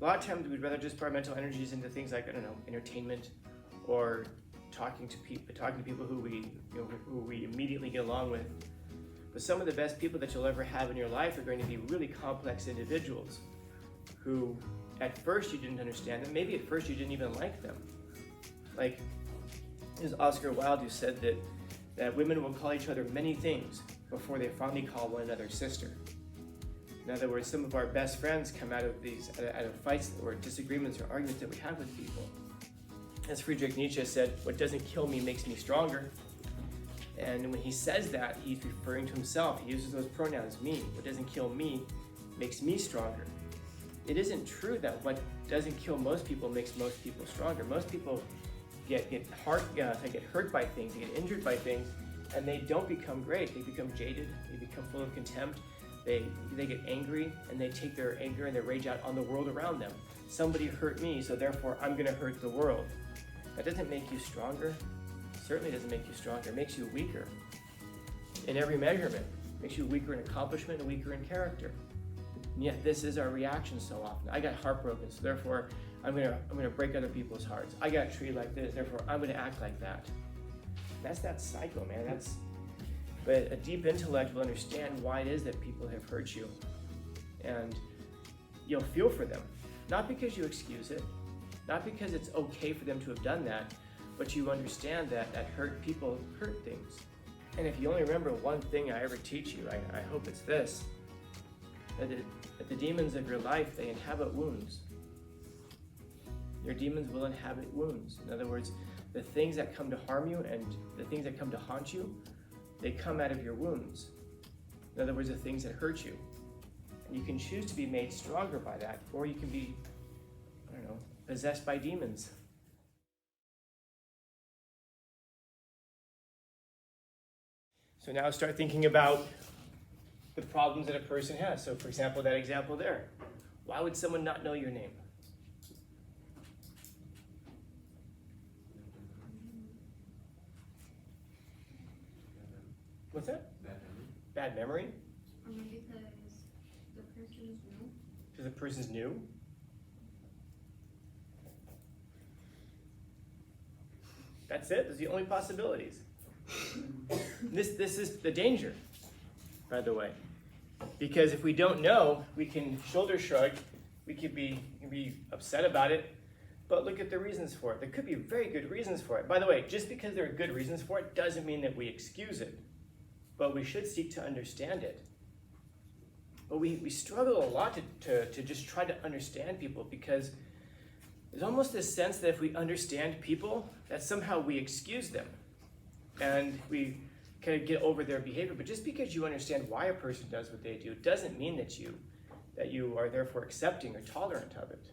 A lot of times we'd rather just put our mental energies into things like, I don't know, entertainment, or talking to people who we immediately get along with. But some of the best people that you'll ever have in your life are going to be really complex individuals who at first you didn't understand them. Maybe at first you didn't even like them. Like, there's Oscar Wilde who said that women will call each other many things before they finally call one another sister. In other words, some of our best friends come out of fights or disagreements or arguments that we have with people. As Friedrich Nietzsche said, what doesn't kill me makes me stronger. And when he says that, he's referring to himself. He uses those pronouns, me. What doesn't kill me makes me stronger. It isn't true that what doesn't kill most people makes most people stronger. Most people get hurt by things, they get injured by things, and they don't become great. They become jaded, they become full of contempt, they get angry, and they take their anger and their rage out on the world around them. Somebody hurt me, so therefore I'm gonna hurt the world. That doesn't make you stronger. Certainly doesn't make you stronger. It makes you weaker in every measurement. It makes you weaker in accomplishment and weaker in character. And yet this is our reaction so often. I got heartbroken, so therefore I'm gonna break other people's hearts. I got treated like this, therefore I'm gonna act like that. That's that cycle, man. But a deep intellect will understand why it is that people have hurt you, and you'll feel for them. Not because you excuse it, not because it's okay for them to have done that, but you understand that hurt people hurt things. And if you only remember one thing I ever teach you, I hope it's this, that the demons of your life, they inhabit wounds. Your demons will inhabit wounds. In other words, the things that come to harm you and the things that come to haunt you, they come out of your wounds. In other words, the things that hurt you. And you can choose to be made stronger by that, or you can be, possessed by demons. So now start thinking about the problems that a person has. So for example, that example there. Why would someone not know your name? What's that? Bad memory? Or maybe because the person is new. Because the person's new? That's it? Those are the only possibilities. This is the danger, by the way. Because if we don't know, we can shoulder shrug, we could be upset about it, but look at the reasons for it. There could be very good reasons for it. By the way, just because there are good reasons for it doesn't mean that we excuse it, but we should seek to understand it. But we struggle a lot to just try to understand people, because there's almost this sense that if we understand people, that somehow we excuse them and we kind of get over their behavior. But just because you understand why a person does what they do doesn't mean that you are therefore accepting or tolerant of it.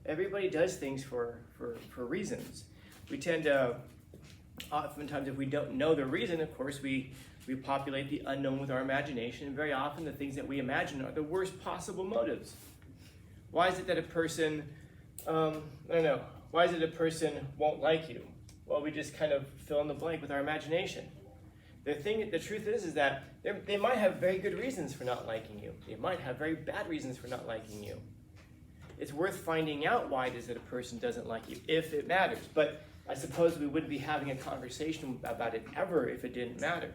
Everybody does things for reasons. We tend to, oftentimes if we don't know the reason, of course, we populate the unknown with our imagination, and very often the things that we imagine are the worst possible motives. Why is it that a person, why is it a person won't like you? Well, we just kind of fill in the blank with our imagination. The truth is that they might have very good reasons for not liking you. They might have very bad reasons for not liking you. It's worth finding out why it is that a person doesn't like you, if it matters. But I suppose we wouldn't be having a conversation about it ever if it didn't matter.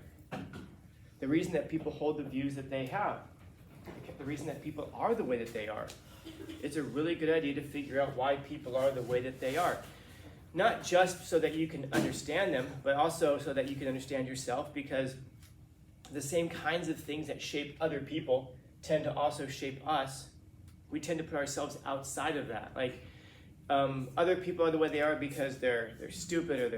The reason that people hold the views that they have, the reason that people are the way that they are, it's a really good idea to figure out why people are the way that they are. Not just so that you can understand them, but also so that you can understand yourself, because the same kinds of things that shape other people tend to also shape us. We tend to put ourselves outside of that. Like, other people are the way they are because they're stupid, or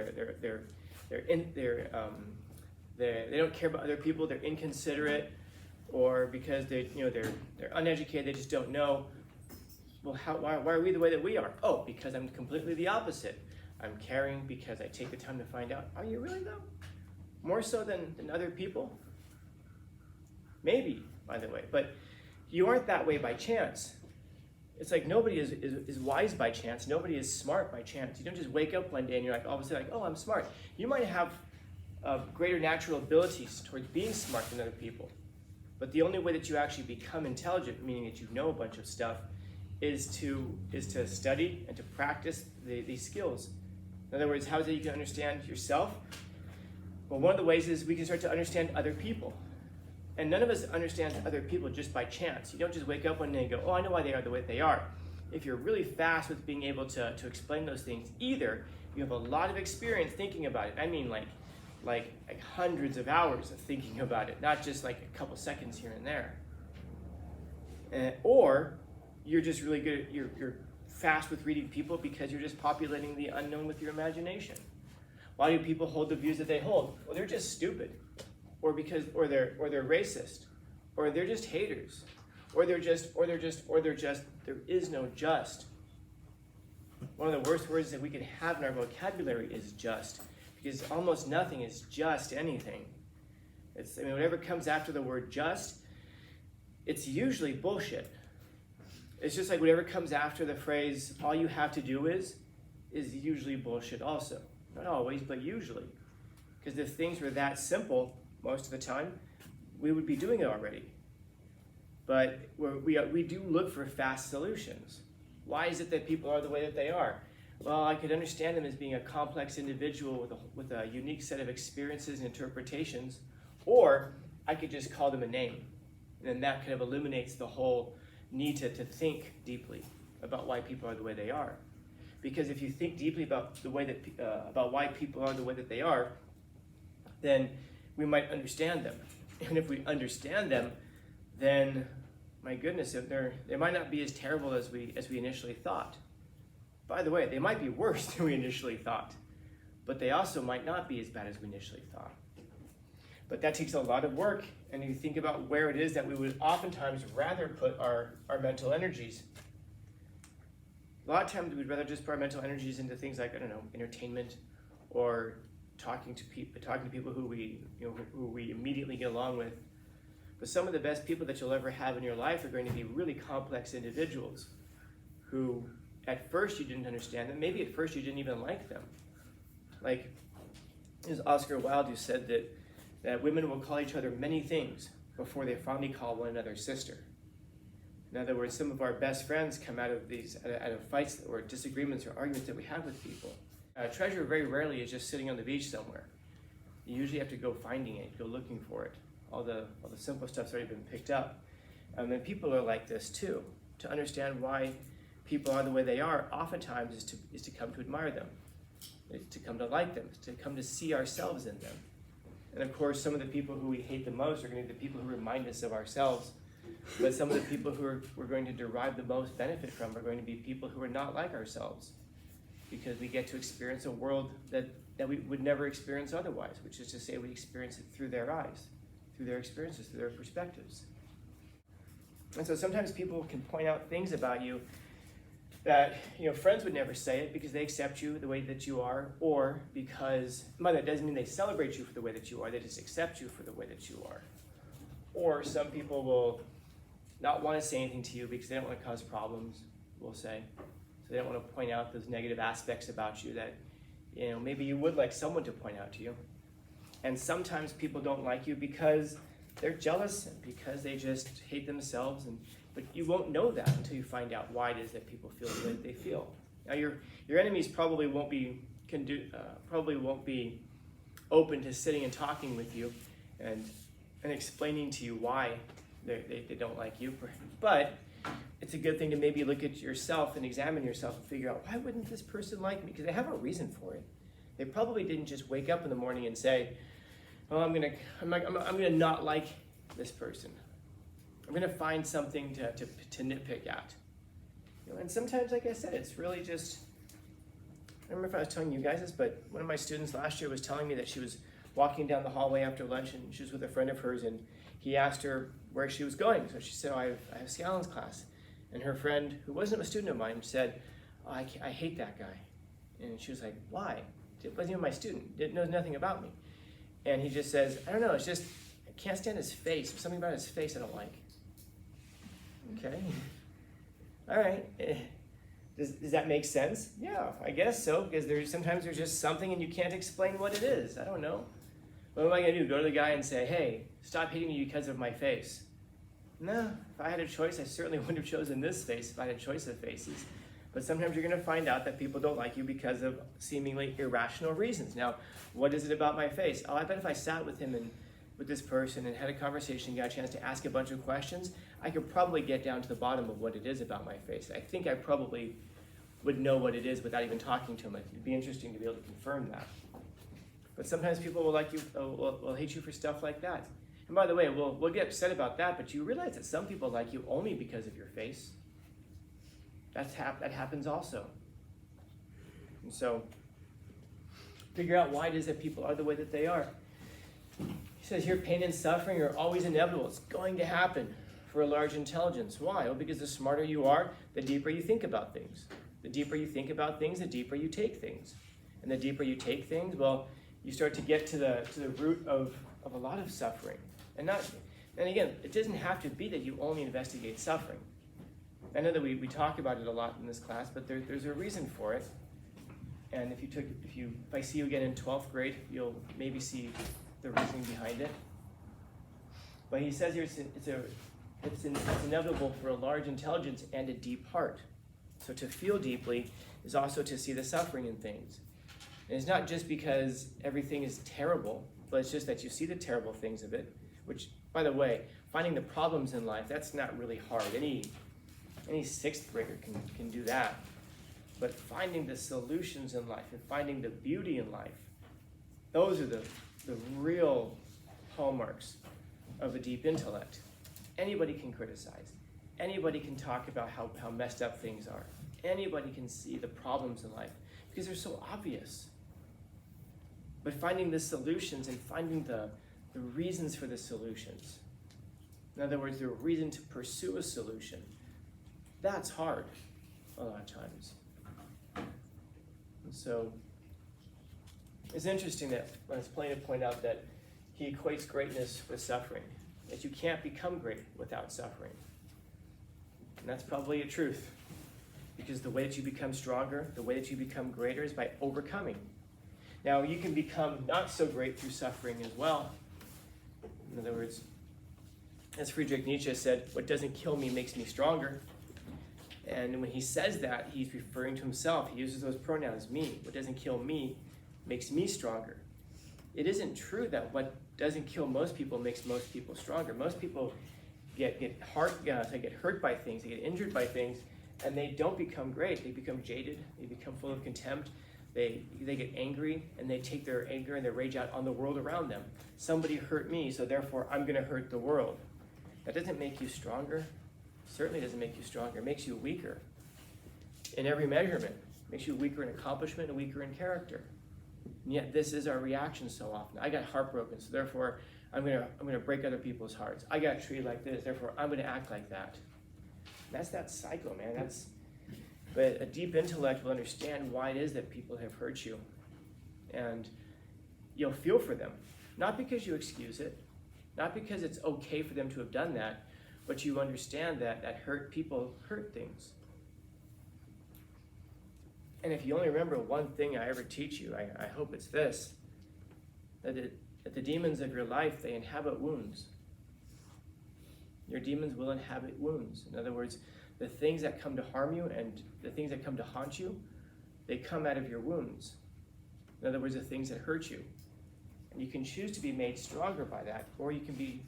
they don't care about other people, they're inconsiderate, or because they're uneducated, they just don't know. Well, why are we the way that we are? Oh, because I'm completely the opposite. I'm caring because I take the time to find out. Are you really, though? More so than other people? Maybe, by the way. But you aren't that way by chance. It's like nobody is wise by chance. Nobody is smart by chance. You don't just wake up one day and you're like, all of a sudden, like, oh, I'm smart. You might have greater natural abilities towards being smart than other people. But the only way that you actually become intelligent, meaning that you know a bunch of stuff, is to study and to practice these skills. In other words, how is it you can understand yourself? Well, one of the ways is we can start to understand other people. And none of us understand other people just by chance. You don't just wake up one day and go, oh, I know why they are the way they are. If you're really fast with being able to explain those things, either you have a lot of experience thinking about it. I mean like hundreds of hours of thinking about it, not just like a couple seconds here and there. Or you're just really good at, you're fast with reading people because you're just populating the unknown with your imagination. Why do people hold the views that they hold? Well, they're just stupid. Or they're racist, or they're just haters, or there is no just. One of the worst words that we could have in our vocabulary is just, because almost nothing is just anything. Whatever comes after the word just, it's usually bullshit. It's just like whatever comes after the phrase, all you have to do is usually bullshit also. Not always, but usually. Because if things were that simple, most of the time, we would be doing it already. But we do look for fast solutions. Why is it that people are the way that they are? Well, I could understand them as being a complex individual with a unique set of experiences and interpretations, or I could just call them a name. And then that kind of eliminates the whole need to think deeply about why people are the way they are. Because if you think deeply about the way that about why people are the way that they are, then we might understand them. And if we understand them, then, my goodness, they might not be as terrible as we initially thought. By the way, they might be worse than we initially thought, but they also might not be as bad as we initially thought. But that takes a lot of work, and you think about where it is that we would oftentimes rather put our mental energies. A lot of times we'd rather just put our mental energies into things like, entertainment, or talking to people who we immediately get along with. But some of the best people that you'll ever have in your life are going to be really complex individuals who at first you didn't understand them. Maybe at first you didn't even like them. Like, there's Oscar Wilde who said that women will call each other many things before they finally call one another sister. In other words, some of our best friends come out of fights or disagreements or arguments that we have with people. Treasure very rarely is just sitting on the beach somewhere. You usually have to go finding it, go looking for it. All the simple stuff's already been picked up. And people are like this too. To understand why people are the way they are, oftentimes is to come to admire them, to come to like them, to come to see ourselves in them. And of course, some of the people who we hate the most are going to be the people who remind us of ourselves. But some of the people who we're going to derive the most benefit from are going to be people who are not like ourselves, because we get to experience a world that we would never experience otherwise, which is to say we experience it through their eyes, through their experiences, through their perspectives. And so sometimes people can point out things about you that friends would never say it because they accept you the way that you are, or because, but that doesn't mean they celebrate you for the way that you are, they just accept you for the way that you are. Or some people will not want to say anything to you because they don't want to cause problems, we'll say. So they don't want to point out those negative aspects about you that maybe you would like someone to point out to you. And sometimes people don't like you because they're jealous and because they just hate themselves. But you won't know that until you find out why it is that people feel the way that they feel. Now your enemies probably won't be open to sitting and talking with you and explaining to you why they don't like you. But it's a good thing to maybe look at yourself and examine yourself and figure out, why wouldn't this person like me? Because they have a reason for it. They probably didn't just wake up in the morning and say, "Oh, I'm gonna not like this person. I'm gonna find something to nitpick at." And sometimes, like I said, it's really just. I don't remember if I was telling you guys this, but one of my students last year was telling me that she was walking down the hallway after lunch, and she was with a friend of hers, and he asked her where she was going. So she said, "Oh, I have Scanlon's class." And her friend, who wasn't a student of mine, said, "Oh, I hate that guy." And she was like, "Why?" It wasn't even my student. Didn't know nothing about me. And he just says, "I don't know, it's just, I can't stand his face. There's something about his face I don't like." Okay. All right. Does that make sense? Yeah, I guess so, because sometimes there's just something and you can't explain what it is. I don't know. What am I going to do? Go to the guy and say, "Hey, stop hating me because of my face"? No, If I had a choice, I certainly wouldn't have chosen this face if I had a choice of faces. But sometimes you're going to find out that people don't like you because of seemingly irrational reasons. Now, what is it about my face? Oh, I bet if I sat with him and with this person and had a conversation, got a chance to ask a bunch of questions, I could probably get down to the bottom of what it is about my face. I think I probably would know what it is without even talking to him. It'd be interesting to be able to confirm that. But sometimes people will like you, will hate you for stuff like that. And by the way, we'll get upset about that, but you realize that some people like you only because of your face. That happens also. And so, figure out why it is that people are the way that they are. He says here, pain and suffering are always inevitable. It's going to happen for a large intelligence. Why? Well, because the smarter you are, the deeper you think about things. The deeper you think about things, the deeper you take things. And the deeper you take things, well, you start to get to the root of a lot of suffering. And again, it doesn't have to be that you only investigate suffering. I know that we talk about it a lot in this class, but there's a reason for it. And if I see you again in 12th grade, you'll maybe see the reasoning behind it. But he says here it's inevitable for a large intelligence and a deep heart. So to feel deeply is also to see the suffering in things. And it's not just because everything is terrible, but it's just that you see the terrible things of it, which, by the way, finding the problems in life, that's not really hard. Any 6th grader can do that. But finding the solutions in life and finding the beauty in life, those are the real hallmarks of a deep intellect. Anybody can criticize. Anybody can talk about how messed up things are. Anybody can see the problems in life because they're so obvious. But finding the solutions and finding the reasons for the solutions, in other words, the reason to pursue a solution, that's hard a lot of times. And so it's interesting that when it's plain to point out that he equates greatness with suffering, that you can't become great without suffering. And that's probably a truth, because the way that you become stronger, the way that you become greater is by overcoming. Now, you can become not so great through suffering as well. In other words, as Friedrich Nietzsche said, what doesn't kill me makes me stronger. And when he says that, he's referring to himself. He uses those pronouns, me. What doesn't kill me makes me stronger. It isn't true that what doesn't kill most people makes most people stronger. Most people get hurt by things, they get injured by things, and they don't become great. They become jaded, they become full of contempt, they get angry, and they take their anger and their rage out on the world around them. Somebody hurt me, so therefore I'm going to hurt the world. That doesn't make you stronger. Certainly doesn't make you stronger. It makes you weaker in every measurement. It makes you weaker in accomplishment and weaker in character. And yet this is our reaction so often. I got heartbroken, so therefore I'm gonna break other people's hearts. I got treated like this, therefore I'm gonna act like that. And that's that cycle, man. But a deep intellect will understand why it is that people have hurt you. And you'll feel for them. Not because you excuse it, not because it's okay for them to have done that, but you understand that hurt people hurt things. And if you only remember one thing I ever teach you, I hope it's this, that the demons of your life, they inhabit wounds. Your demons will inhabit wounds. In other words, the things that come to harm you and the things that come to haunt you, they come out of your wounds. In other words, the things that hurt you. And you can choose to be made stronger by that, or you can be,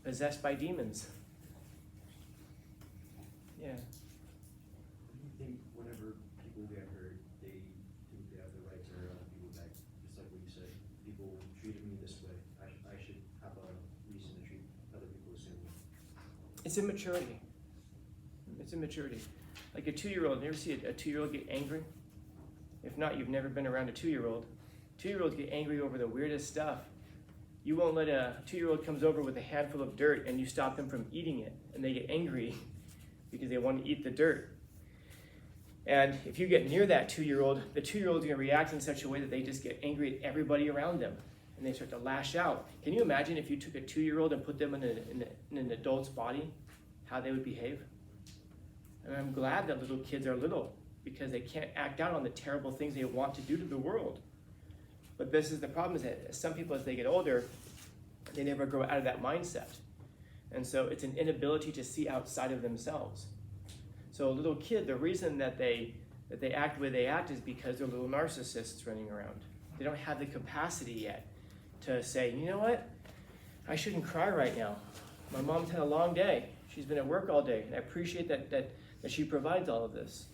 possessed by demons. Yeah. Do you think whenever people get hurt, they think they have the right to hurt other people back? Just like what you said, people treated me this way. I should have a reason to treat other people the same way. It's immaturity. It's immaturity. Like a 2-year-old, you ever see a 2-year-old get angry? If not, you've never been around a 2-year-old. 2-year-olds get angry over the weirdest stuff. You won't let a 2-year-old comes over with a handful of dirt and you stop them from eating it, and they get angry because they want to eat the dirt. And if you get near that 2-year-old, the 2-year-old's going to react in such a way that they just get angry at everybody around them, and they start to lash out. Can you imagine if you took a 2-year-old and put them in an adult's body, how they would behave? And I'm glad that little kids are little, because they can't act out on the terrible things they want to do to the world. But this is the problem, is that some people, as they get older, they never grow out of that mindset. And so it's an inability to see outside of themselves. So a little kid, the reason that they act the way they act is because they're little narcissists running around. They don't have the capacity yet to say, you know what? I shouldn't cry right now. My mom's had a long day. She's been at work all day, and I appreciate that she provides all of this.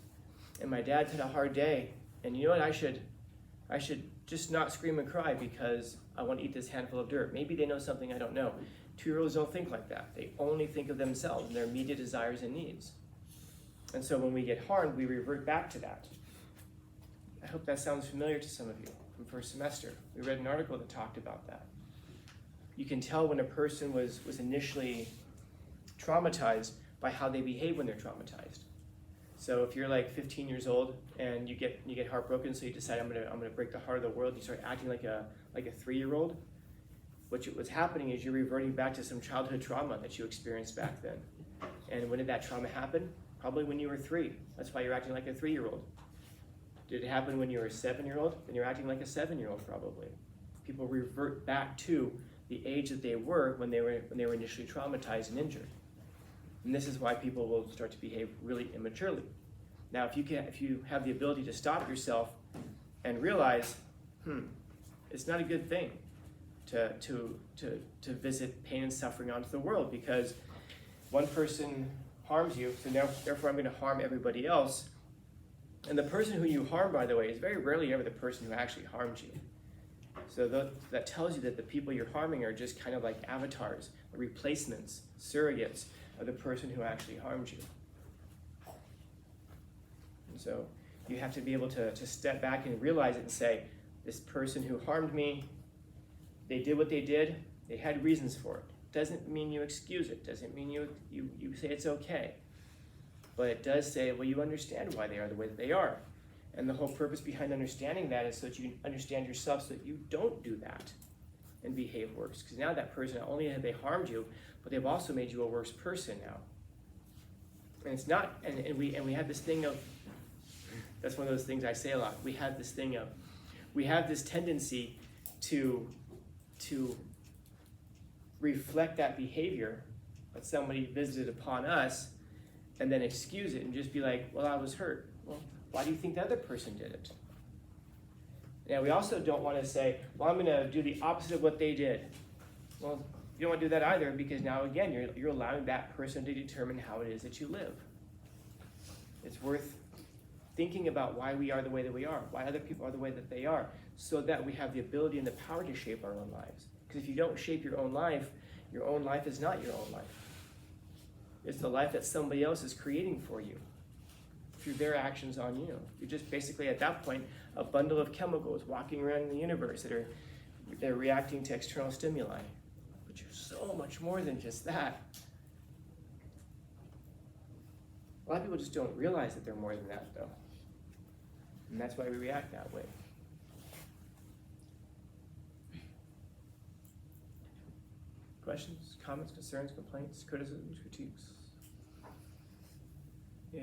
And my dad's had a hard day, and you know what? I should just not scream and cry because I want to eat this handful of dirt. Maybe they know something I don't know. 2-year-olds don't think like that. They only think of themselves and their immediate desires and needs. And so when we get harmed, we revert back to that. I hope that sounds familiar to some of you from first semester. We read an article that talked about that. You can tell when a person was initially traumatized by how they behave when they're traumatized. So if you're like 15 years old and you get heartbroken, so you decide I'm gonna break the heart of the world, you start acting like a 3-year-old. What's happening is you're reverting back to some childhood trauma that you experienced back then. And when did that trauma happen? Probably when you were 3. That's why you're acting like a 3-year-old. Did it happen when you were a 7-year-old? Then you're acting like a 7-year-old probably. People revert back to the age that they were when they were initially traumatized and injured. And this is why people will start to behave really immaturely. Now, if you have the ability to stop yourself and realize, it's not a good thing to visit pain and suffering onto the world, because one person harms you, so now therefore I'm going to harm everybody else. And the person who you harm, by the way, is very rarely ever the person who actually harmed you. So that tells you that the people you're harming are just kind of like avatars, replacements, surrogates of the person who actually harmed you. And so you have to be able to step back and realize it and say, this person who harmed me, they did what they did, they had reasons for it. Doesn't mean you excuse it, doesn't mean you say it's okay. But it does say, well, you understand why they are the way that they are. And the whole purpose behind understanding that is so that you understand yourself so that you don't do that and behave worse. Because now that person, not only have they harmed you, but they've also made you a worse person now. And it's not, and we have this thing of, that's one of those things I say a lot, we have this tendency to reflect that behavior that somebody visited upon us and then excuse it and just be like, well, I was hurt. Well, why do you think the other person did it? Now, we also don't want to say, well, I'm going to do the opposite of what they did. Well, you don't want to do that either, because now, again, you're allowing that person to determine how it is that you live. It's worth thinking about why we are the way that we are, why other people are the way that they are, so that we have the ability and the power to shape our own lives. Because if you don't shape your own life is not your own life. It's the life that somebody else is creating for you through their actions on you. You're just basically, at that point, a bundle of chemicals walking around in the universe that are reacting to external stimuli. But you're so much more than just that. A lot of people just don't realize that they're more than that, though. And that's why we react that way. Questions, comments, concerns, complaints, criticisms, critiques? Yeah.